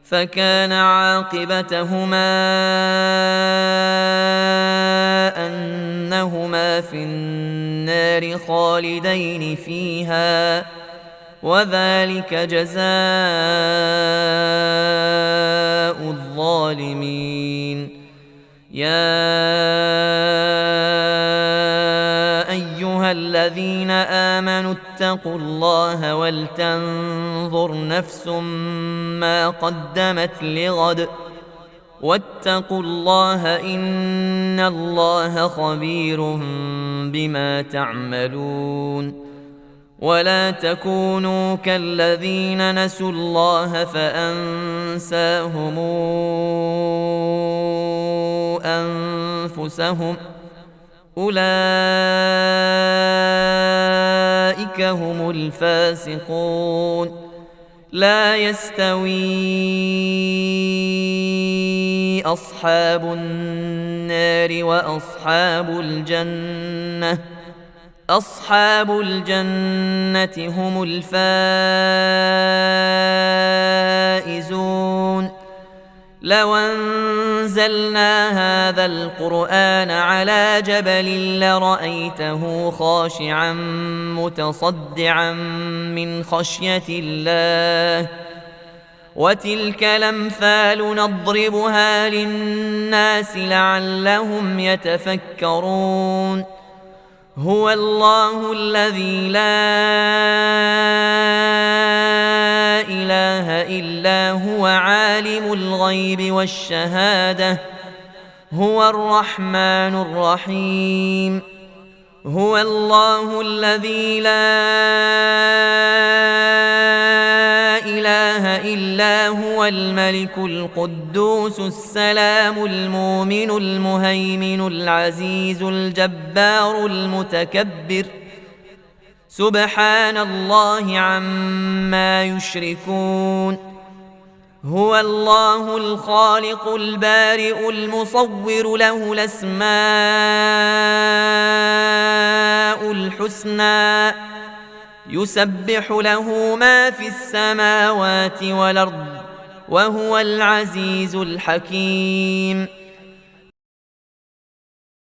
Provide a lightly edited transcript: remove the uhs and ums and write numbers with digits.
فكان عاقبتهما أنهما في النار خالدين فيها، وذلك جزاء الظالمين. يا أيها الذين آمنوا اتقوا الله ولتنظر نفس ما قدمت لغد، واتقوا الله إن الله خبير بما تعملون. ولا تكونوا كالذين نسوا الله فأنساهم أنفسهم، أولئك هم الفاسقون. لا يستوي أصحاب النار وأصحاب الجنة، أصحاب الجنة هم الفائزون. لو أنزلنا هذا القرآن على جبل لرأيته خاشعا متصدعا من خشية الله، وتلك الأمثال نضربها للناس لعلهم يتفكرون. هو الله الذي لا إله إلا هو عالم الغيب والشهادة، هو الرحمن الرحيم. هو الله الذي لا إله إلا هو الملك القدوس السلام المؤمن المهيمن العزيز الجبار المتكبر، سبحان الله عما يشركون. هو الله الخالق البارئ المصور، له الأسماء الحسنى، يسبح له ما في السماوات والأرض، وهو العزيز الحكيم.